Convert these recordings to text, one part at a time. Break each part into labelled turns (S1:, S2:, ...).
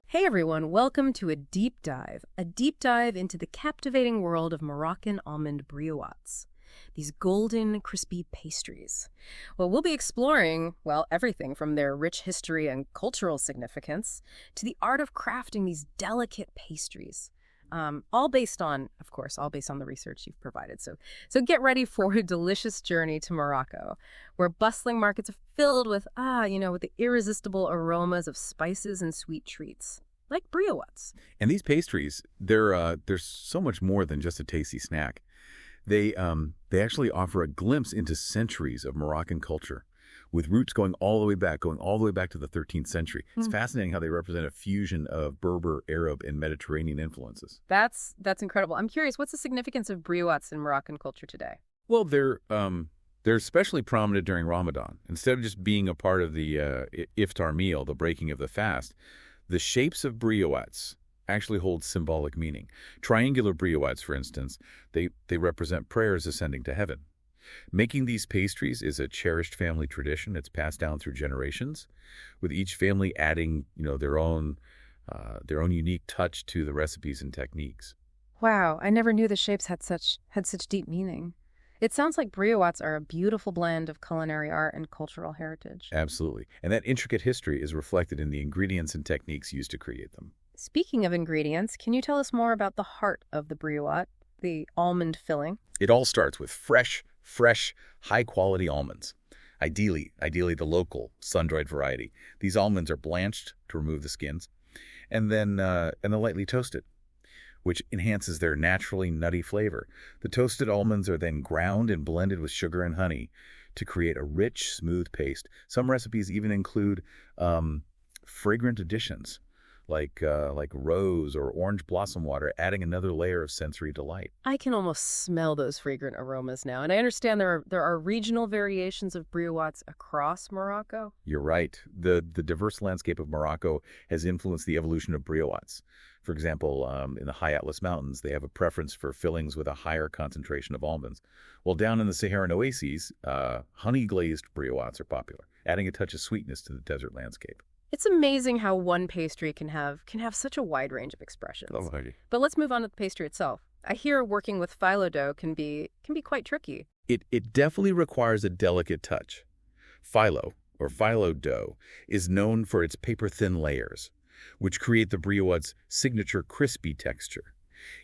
S1: Hey everyone, welcome to a deep dive into the captivating world of Moroccan almond briouats. These golden, crispy pastries. Well, we'll be exploring, everything from their rich history and cultural significance to the art of crafting these delicate pastries. All based on the research you've provided. So get ready for a delicious journey to Morocco, where bustling markets are filled with the irresistible aromas of spices and sweet treats, like briouats.
S2: And these pastries, they're so much more than just a tasty snack. They actually offer a glimpse into centuries of Moroccan culture, with roots going all the way back to the 13th century. It's fascinating how they represent a fusion of Berber, Arab, and Mediterranean influences.
S1: That's incredible. I'm curious, what's the significance of briouats in Moroccan culture today?
S2: Well, they're especially prominent during Ramadan. Instead of just being a part of the iftar meal, the breaking of the fast, the shapes of briouats actually hold symbolic meaning. Triangular briouats, for instance, they represent prayers ascending to heaven. Making these pastries is a cherished family tradition. It's passed down through generations, with each family adding, their own unique touch to the recipes and techniques.
S1: Wow, I never knew the shapes had such deep meaning. It sounds like briouats are a beautiful blend of culinary art and cultural heritage.
S2: Absolutely. And that intricate history is reflected in the ingredients and techniques used to create them.
S1: Speaking of ingredients, can you tell us more about the heart of the briouat, the almond filling?
S2: It all starts with fresh, high-quality almonds. Ideally the local, sun-dried variety. These almonds are blanched to remove the skins, and then lightly toasted, which enhances their naturally nutty flavor. The toasted almonds are then ground and blended with sugar and honey to create a rich, smooth paste. Some recipes even include fragrant additions, like rose or orange blossom water, adding another layer of sensory delight.
S1: I can almost smell those fragrant aromas now. And I understand there are regional variations of briouats across Morocco.
S2: You're right. The diverse landscape of Morocco has influenced the evolution of briouats. For example, in the high Atlas Mountains, they have a preference for fillings with a higher concentration of almonds. While down in the Saharan oases, honey-glazed briouats are popular, adding a touch of sweetness to the desert landscape.
S1: It's amazing how one pastry can have such a wide range of expressions. But let's move on to the pastry itself. I hear working with phyllo dough can be quite tricky.
S2: It definitely requires a delicate touch. Phyllo dough is known for its paper-thin layers, which create the briouat's signature crispy texture.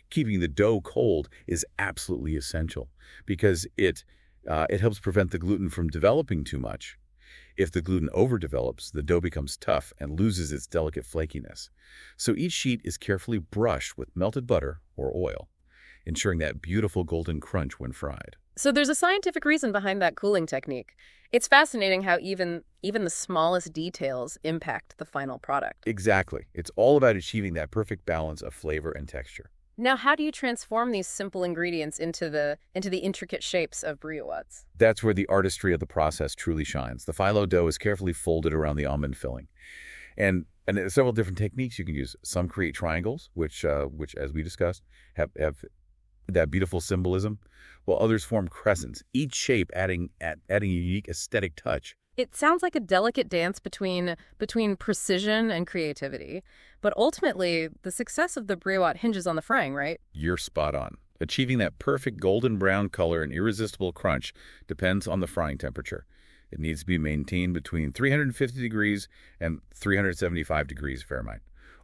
S2: Keeping the dough cold is absolutely essential because it helps prevent the gluten from developing too much. If the gluten overdevelops, the dough becomes tough and loses its delicate flakiness. So each sheet is carefully brushed with melted butter or oil, ensuring that beautiful golden crunch when fried.
S1: So there's a scientific reason behind that cooling technique. It's fascinating how even the smallest details impact the final product.
S2: Exactly. It's all about achieving that perfect balance of flavor and texture.
S1: Now, how do you transform these simple ingredients into the intricate shapes of briouats?
S2: That's where the artistry of the process truly shines. The phyllo dough is carefully folded around the almond filling. And there's several different techniques you can use. Some create triangles, which as we discussed, have that beautiful symbolism, while others form crescents, each shape adding a unique aesthetic touch.
S1: It sounds like a delicate dance between precision and creativity. But ultimately, the success of the briouat hinges on the frying, right?
S2: You're spot on. Achieving that perfect golden brown color and irresistible crunch depends on the frying temperature. It needs to be maintained between 350 degrees and 375 degrees Fahrenheit,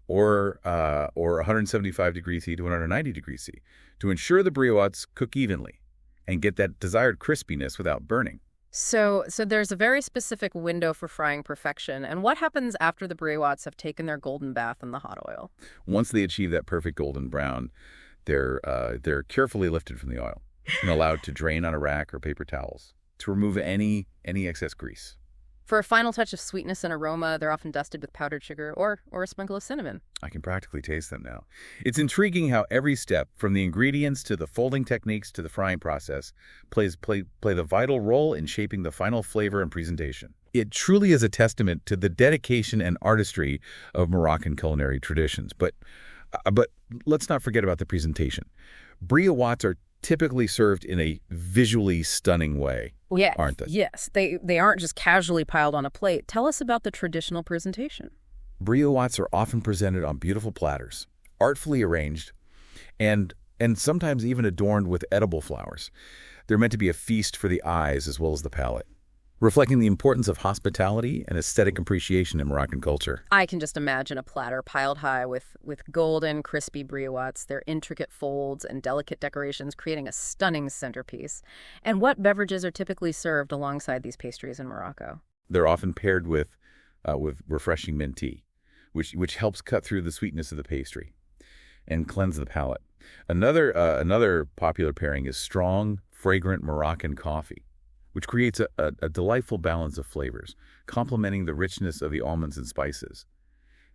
S2: or 175 degrees C to 190 degrees C, to ensure the briouats cook evenly and get that desired crispiness without burning.
S1: So there's a very specific window for frying perfection. And what happens after the briouats have taken their golden bath in the hot oil?
S2: Once they achieve that perfect golden brown, they're carefully lifted from the oil and allowed to drain on a rack or paper towels to remove any excess grease.
S1: For a final touch of sweetness and aroma, they're often dusted with powdered sugar or a sprinkle of cinnamon.
S2: I can practically taste them now. It's intriguing how every step, from the ingredients to the folding techniques to the frying process, play the vital role in shaping the final flavor and presentation. It truly is a testament to the dedication and artistry of Moroccan culinary traditions. But let's not forget about the presentation. Briouats are typically served in a visually stunning way,
S1: Yeah,
S2: aren't they?
S1: yes, they aren't just casually piled on a plate. Tell us about the traditional presentation.
S2: Briouats are often presented on beautiful platters, artfully arranged, and sometimes even adorned with edible flowers. They're meant to be a feast for the eyes as well as the palate, reflecting the importance of hospitality and aesthetic appreciation in Moroccan culture.
S1: I can just imagine a platter piled high with golden, crispy briouats, their intricate folds and delicate decorations creating a stunning centerpiece. And what beverages are typically served alongside these pastries in Morocco?
S2: They're often paired with refreshing mint tea, which helps cut through the sweetness of the pastry and cleanse the palate. Another popular pairing is strong, fragrant Moroccan coffee, which creates a delightful balance of flavors, complementing the richness of the almonds and spices.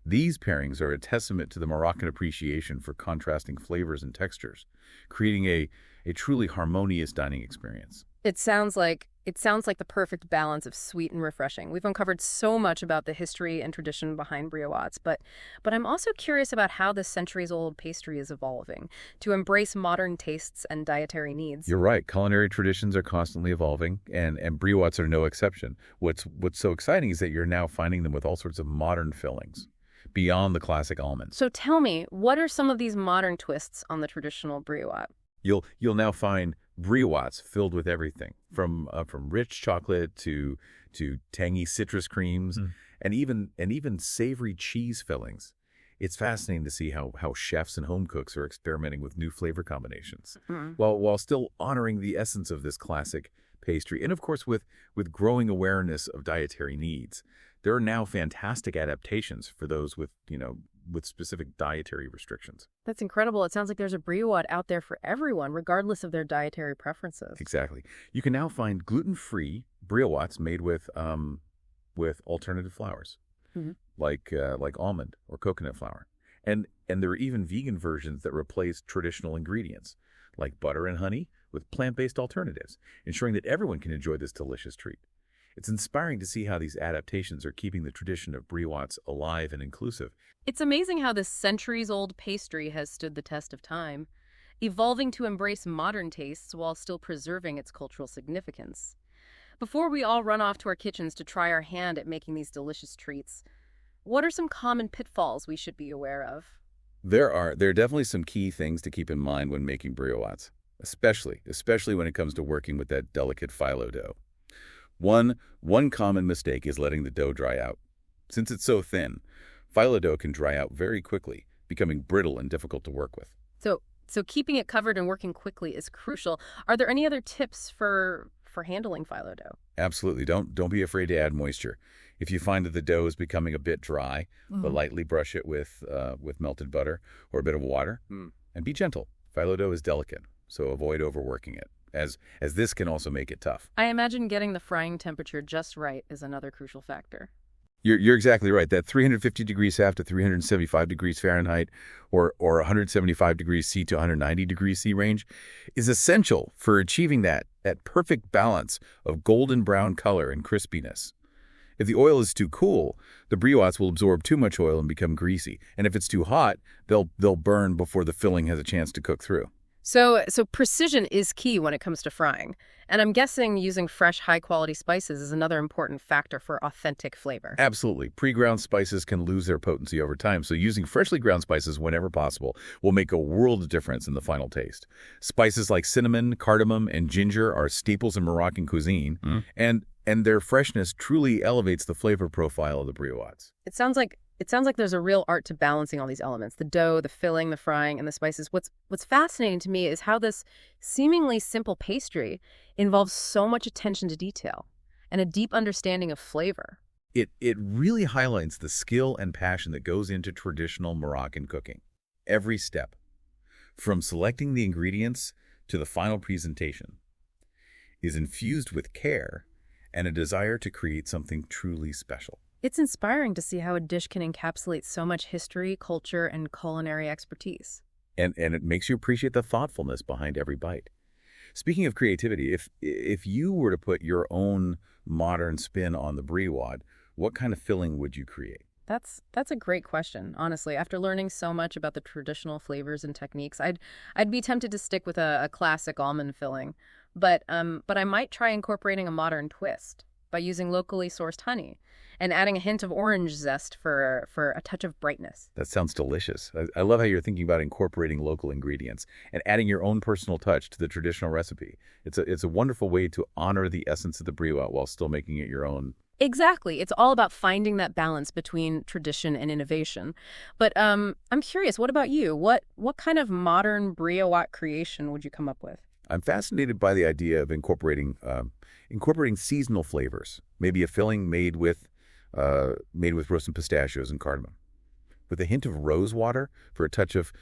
S2: These pairings are a testament to the Moroccan appreciation for contrasting flavors and textures, creating a truly harmonious dining experience.
S1: It sounds like the perfect balance of sweet and refreshing. We've uncovered so much about the history and tradition behind briouats, but I'm also curious about how this centuries-old pastry is evolving to embrace modern tastes and dietary needs.
S2: You're right. Culinary traditions are constantly evolving, and briouats are no exception. What's so exciting is that you're now finding them with all sorts of modern fillings beyond the classic almonds.
S1: So tell me, what are some of these modern twists on the traditional briouat?
S2: You'll now find briouats filled with everything from rich chocolate to tangy citrus creams and even savory cheese fillings. It's fascinating to see how chefs and home cooks are experimenting with new flavor combinations while still honoring the essence of this classic pastry. And of course, with growing awareness of dietary needs, there are now fantastic adaptations for those with specific dietary restrictions.
S1: That's incredible. It sounds like there's a briouat out there for everyone, regardless of their dietary preferences.
S2: Exactly. You can now find gluten-free briouats made with alternative flours, like almond or coconut flour, and there are even vegan versions that replace traditional ingredients, like butter and honey, with plant-based alternatives, ensuring that everyone can enjoy this delicious treat. It's inspiring to see how these adaptations are keeping the tradition of briouats alive and inclusive.
S1: It's amazing how this centuries-old pastry has stood the test of time, evolving to embrace modern tastes while still preserving its cultural significance. Before we all run off to our kitchens to try our hand at making these delicious treats, what are some common pitfalls we should be aware of?
S2: There are definitely some key things to keep in mind when making briouats, especially when it comes to working with that delicate phyllo dough. One common mistake is letting the dough dry out. Since it's so thin, phyllo dough can dry out very quickly, becoming brittle and difficult to work with.
S1: So keeping it covered and working quickly is crucial. Are there any other tips for handling phyllo dough?
S2: Absolutely. Don't be afraid to add moisture. If you find that the dough is becoming a bit dry, but lightly brush it with melted butter or a bit of water, and be gentle. Phyllo dough is delicate, so avoid overworking it, as this can also make it tough.
S1: I imagine getting the frying temperature just right is another crucial factor.
S2: You're exactly right. That 350 degrees F to 375 degrees Fahrenheit or 175 degrees C to 190 degrees C range is essential for achieving that perfect balance of golden brown color and crispiness. If the oil is too cool, the briouats will absorb too much oil and become greasy. And if it's too hot, they'll burn before the filling has a chance to cook through.
S1: So precision is key when it comes to frying. And I'm guessing using fresh, high-quality spices is another important factor for authentic flavor.
S2: Absolutely. Pre-ground spices can lose their potency over time, so using freshly ground spices whenever possible will make a world of difference in the final taste. Spices like cinnamon, cardamom, and ginger are staples in Moroccan cuisine, and their freshness truly elevates the flavor profile of the briouats.
S1: It sounds like there's a real art to balancing all these elements, the dough, the filling, the frying, and the spices. What's fascinating to me is how this seemingly simple pastry involves so much attention to detail and a deep understanding of flavor.
S2: It really highlights the skill and passion that goes into traditional Moroccan cooking. Every step, from selecting the ingredients to the final presentation, is infused with care and a desire to create something truly special.
S1: It's inspiring to see how a dish can encapsulate so much history, culture, and culinary expertise.
S2: And it makes you appreciate the thoughtfulness behind every bite. Speaking of creativity, if you were to put your own modern spin on the briouat, what kind of filling would you create?
S1: That's a great question, honestly. After learning so much about the traditional flavors and techniques, I'd be tempted to stick with a classic almond filling. But I might try incorporating a modern twist by using locally sourced honey and adding a hint of orange zest for a touch of brightness.
S2: That sounds delicious. I love how you're thinking about incorporating local ingredients and adding your own personal touch to the traditional recipe. It's a wonderful way to honor the essence of the Briouat while still making it your own.
S1: Exactly. It's all about finding that balance between tradition and innovation. But I'm curious, what about you? What kind of modern Briouat creation would you come up with?
S2: I'm fascinated by the idea of incorporating seasonal flavors, maybe a filling made with roasted pistachios and cardamom, with a hint of rose water for a touch of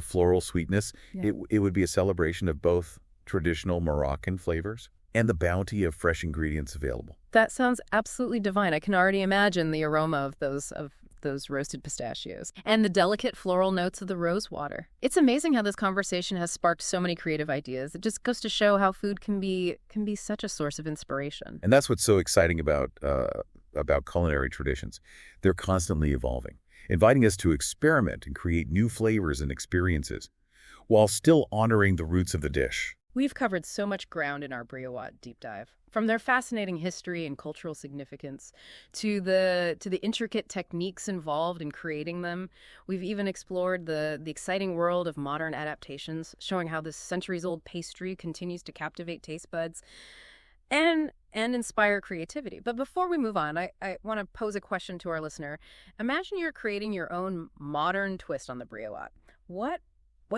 S2: floral sweetness.
S1: Yeah.
S2: It would be a celebration of both traditional Moroccan flavors and the bounty of fresh ingredients available.
S1: That sounds absolutely divine. I can already imagine the aroma of those roasted pistachios and the delicate floral notes of the rose water. It's amazing how this conversation has sparked so many creative ideas. It just goes to show how food can be such a source of inspiration.
S2: And that's what's so exciting about culinary traditions. They're constantly evolving, inviting us to experiment and create new flavors and experiences while still honoring the roots of the dish.
S1: We've covered so much ground in our Briouat deep dive, from their fascinating history and cultural significance to the intricate techniques involved in creating them. We've even explored the exciting world of modern adaptations, showing how this centuries-old pastry continues to captivate taste buds and inspire creativity. But before we move on, I want to pose a question to our listener. Imagine you're creating your own modern twist on the Briouat. What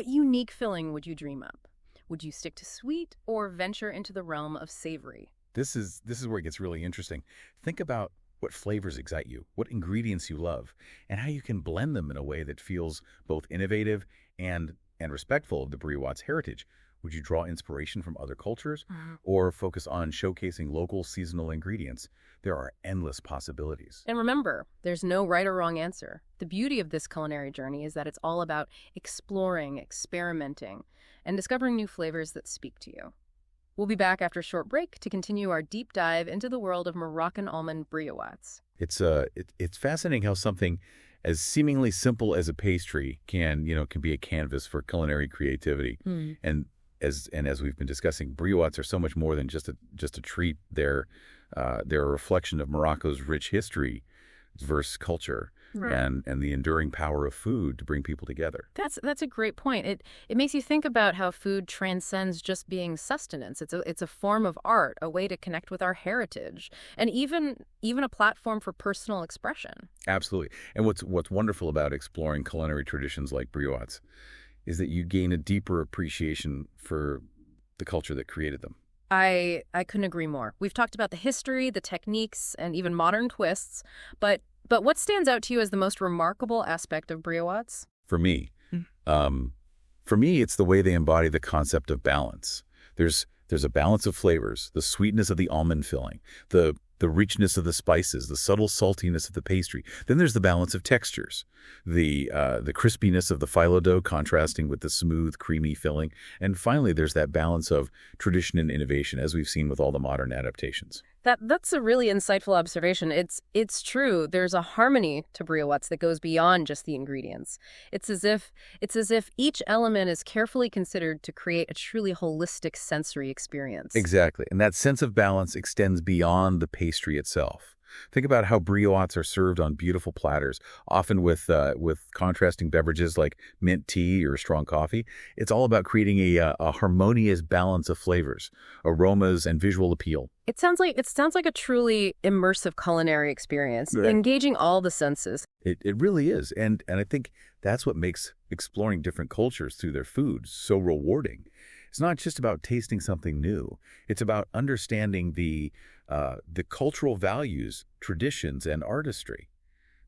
S1: unique filling would you dream up? Would you stick to sweet or venture into the realm of savory?
S2: This is where it gets really interesting. Think about what flavors excite you, what ingredients you love, and how you can blend them in a way that feels both innovative and respectful of the Briouat's heritage. Would you draw inspiration from other cultures or focus on showcasing local seasonal ingredients? There are endless possibilities.
S1: And remember, there's no right or wrong answer. The beauty of this culinary journey is that it's all about exploring, experimenting, and discovering new flavors that speak to you. We'll be back after a short break to continue our deep dive into the world of Moroccan almond briouats.
S2: It's fascinating how something as seemingly simple as a pastry can be a canvas for culinary creativity. And as we've been discussing, briouats are so much more than just a treat. They're a reflection of Morocco's rich history, diverse culture, and the enduring power of food to bring people together.
S1: That's a great point. It makes you think about how food transcends just being sustenance. It's a form of art, a way to connect with our heritage, and even a platform for personal expression.
S2: Absolutely. And what's wonderful about exploring culinary traditions like briouats is that you gain a deeper appreciation for the culture that created them.
S1: I couldn't agree more. We've talked about the history, the techniques, and even modern twists, but what stands out to you as the most remarkable aspect of briouats?
S2: For me, it's the way they embody the concept of balance. There's a balance of flavors, the sweetness of the almond filling, the richness of the spices, the subtle saltiness of the pastry. Then there's the balance of textures, the crispiness of the phyllo dough contrasting with the smooth, creamy filling. And finally, there's that balance of tradition and innovation, as we've seen with all the modern adaptations.
S1: That's a really insightful observation. It's true. There's a harmony to briouats that goes beyond just the ingredients. It's as if each element is carefully considered to create a truly holistic sensory experience.
S2: Exactly. And that sense of balance extends beyond the pastry itself. Think about how briouats are served on beautiful platters, often with contrasting beverages like mint tea or strong coffee. It's all about creating a harmonious balance of flavors, aromas, and visual appeal.
S1: It sounds like a truly immersive culinary experience,
S2: Right.
S1: engaging all the senses.
S2: It really is. And I think that's what makes exploring different cultures through their food so rewarding. It's not just about tasting something new. It's about understanding the cultural values, traditions, and artistry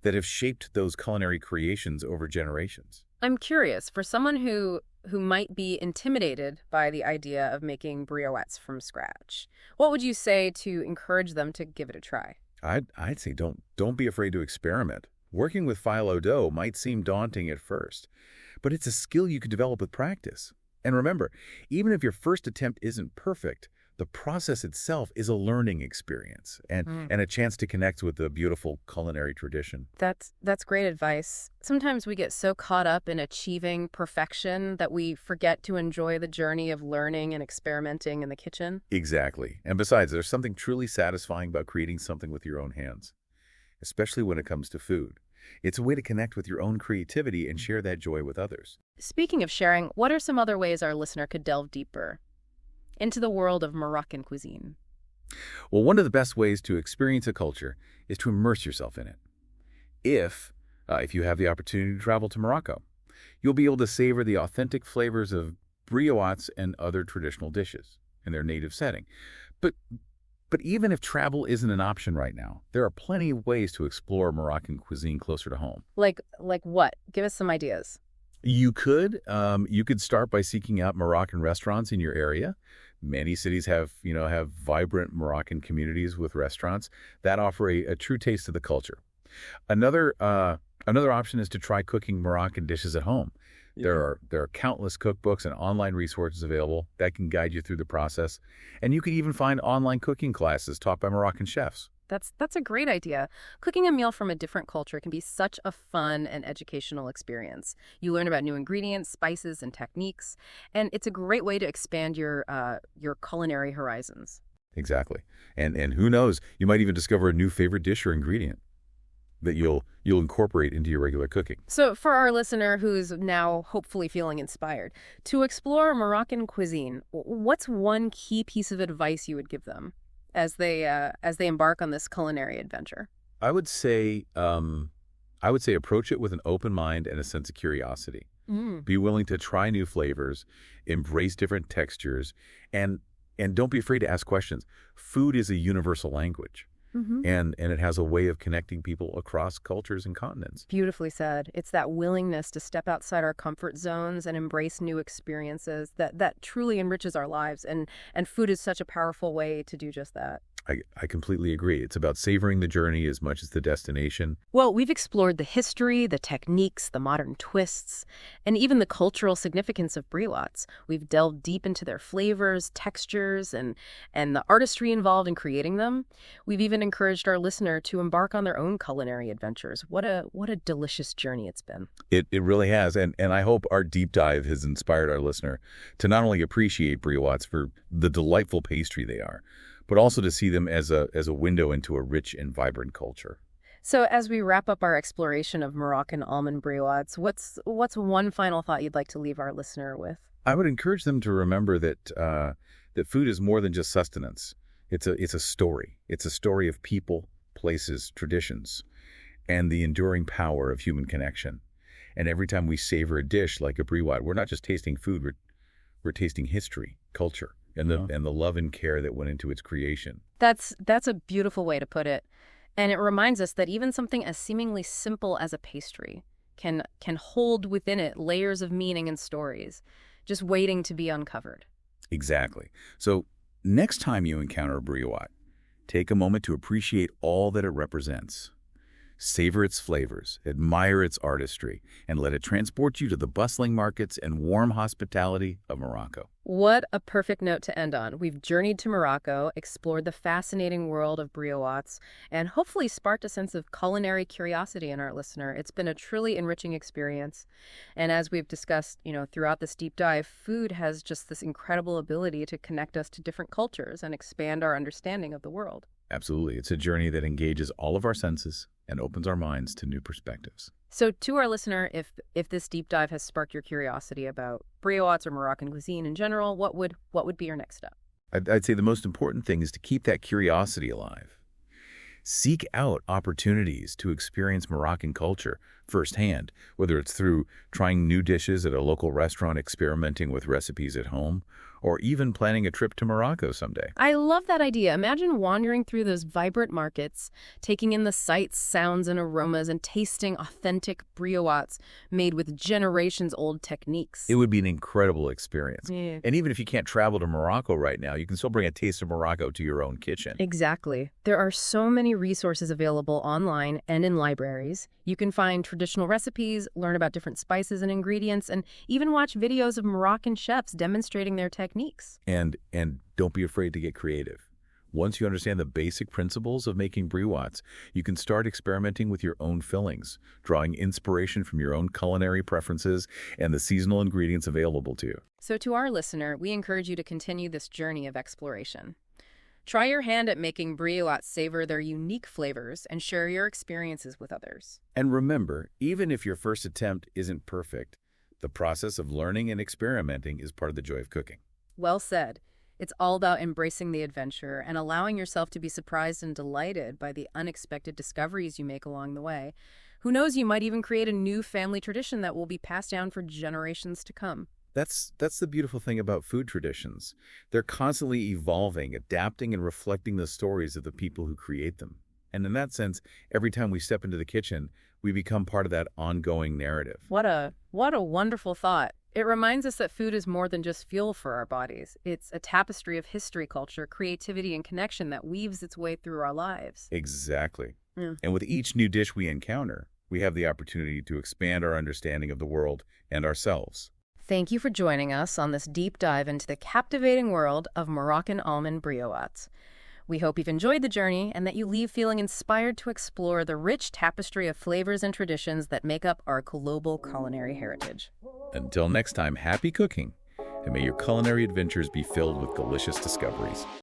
S2: that have shaped those culinary creations over generations.
S1: I'm curious, for someone who might be intimidated by the idea of making briouats from scratch, what would you say to encourage them to give it a try?
S2: I'd say don't be afraid to experiment. Working with phyllo dough might seem daunting at first, but it's a skill you can develop with practice. And remember, even if your first attempt isn't perfect, The process itself is a learning experience
S1: Mm.
S2: and a chance to connect with the beautiful culinary tradition.
S1: That's great advice. Sometimes we get so caught up in achieving perfection that we forget to enjoy the journey of learning and experimenting in the kitchen.
S2: Exactly. And besides, there's something truly satisfying about creating something with your own hands, especially when it comes to food. It's a way to connect with your own creativity and share that joy with others.
S1: Speaking of sharing, what are some other ways our listener could delve deeper into the world of Moroccan cuisine?
S2: Well, one of the best ways to experience a culture is to immerse yourself in it. If you have the opportunity to travel to Morocco, you'll be able to savor the authentic flavors of briouats and other traditional dishes in their native setting. But even if travel isn't an option right now, there are plenty of ways to explore Moroccan cuisine closer to home.
S1: Like what? Give us some ideas.
S2: You could start by seeking out Moroccan restaurants in your area. Many cities have vibrant Moroccan communities with restaurants that offer a true taste of the culture. Another option is to try cooking Moroccan dishes at home. There are countless cookbooks and online resources available that can guide you through the process, and you can even find online cooking classes taught by Moroccan chefs.
S1: That's a great idea. Cooking a meal from a different culture can be such a fun and educational experience. You learn about new ingredients, spices, and techniques, and it's a great way to expand your culinary horizons.
S2: Exactly, and who knows, you might even discover a new favorite dish or ingredient that you'll incorporate into your regular cooking.
S1: So for our listener who's now hopefully feeling inspired, to explore Moroccan cuisine, what's one key piece of advice you would give them as they embark on this culinary adventure?
S2: I would say approach it with an open mind and a sense of curiosity. Be willing to try new flavors, embrace different textures, and don't be afraid to ask questions. Food is a universal language. And it has a way of connecting people across cultures and continents.
S1: Beautifully said. It's that willingness to step outside our comfort zones and embrace new experiences that truly enriches our lives. And food is such a powerful way to do just that.
S2: I completely agree. It's about savoring the journey as much as the destination.
S1: Well, we've explored the history, the techniques, the modern twists, and even the cultural significance of briouats. We've delved deep into their flavors, textures, and the artistry involved in creating them. We've even encouraged our listener to embark on their own culinary adventures. What a delicious journey it's been.
S2: It really has, and I hope our deep dive has inspired our listener to not only appreciate briouats for the delightful pastry they are, but also to see them as a window into a rich and vibrant culture.
S1: So as we wrap up our exploration of Moroccan almond briouats, what's one final thought you'd like to leave our listener with?
S2: I would encourage them to remember that food is more than just sustenance. It's a story. It's a story of people, places, traditions, and the enduring power of human connection. And every time we savor a dish like a briouat, we're not just tasting food, we're tasting history, culture, and the love and care that went into its creation.
S1: That's a beautiful way to put it. And it reminds us that even something as seemingly simple as a pastry can hold within it layers of meaning and stories, just waiting to be uncovered.
S2: Exactly. So next time you encounter a briouat, take a moment to appreciate all that it represents. Savor its flavors, admire its artistry, and let it transport you to the bustling markets and warm hospitality of Morocco.
S1: What a perfect note to end on. We've journeyed to Morocco, explored the fascinating world of briouats, and hopefully sparked a sense of culinary curiosity in our listener. It's been a truly enriching experience. And as we've discussed, throughout this deep dive, food has just this incredible ability to connect us to different cultures and expand our understanding of the world.
S2: Absolutely. It's a journey that engages all of our senses and opens our minds to new perspectives.
S1: So to our listener, if this deep dive has sparked your curiosity about briouats or Moroccan cuisine in general, what would be your next step?
S2: I'd say the most important thing is to keep that curiosity alive. Seek out opportunities to experience Moroccan culture firsthand, whether it's through trying new dishes at a local restaurant, experimenting with recipes at home, or even planning a trip to Morocco someday.
S1: I love that idea. Imagine wandering through those vibrant markets, taking in the sights, sounds, and aromas, and tasting authentic briouats made with generations-old techniques.
S2: It would be an incredible experience.
S1: Yeah.
S2: And even if you can't travel to Morocco right now, you can still bring a taste of Morocco to your own kitchen.
S1: Exactly. There are so many resources available online and in libraries. You can find traditional traditional recipes, learn about different spices and ingredients, and even watch videos of Moroccan chefs demonstrating their techniques.
S2: And don't be afraid to get creative. Once you understand the basic principles of making briouats, you can start experimenting with your own fillings, drawing inspiration from your own culinary preferences and the seasonal ingredients available to you.
S1: So to our listener, we encourage you to continue this journey of exploration. Try your hand at making briouats savor their unique flavors and share your experiences with others.
S2: And remember, even if your first attempt isn't perfect, the process of learning and experimenting is part of the joy of cooking.
S1: Well said. It's all about embracing the adventure and allowing yourself to be surprised and delighted by the unexpected discoveries you make along the way. Who knows, you might even create a new family tradition that will be passed down for generations to come.
S2: That's the beautiful thing about food traditions. They're constantly evolving, adapting, and reflecting the stories of the people who create them. And in that sense, every time we step into the kitchen, we become part of that ongoing narrative.
S1: What a wonderful thought. It reminds us that food is more than just fuel for our bodies. It's a tapestry of history, culture, creativity, and connection that weaves its way through our lives.
S2: Exactly.
S1: Yeah.
S2: And with each new dish we encounter, we have the opportunity to expand our understanding of the world and ourselves.
S1: Thank you for joining us on this deep dive into the captivating world of Moroccan almond briouats. We hope you've enjoyed the journey and that you leave feeling inspired to explore the rich tapestry of flavors and traditions that make up our global culinary heritage.
S2: Until next time, happy cooking, and may your culinary adventures be filled with delicious discoveries.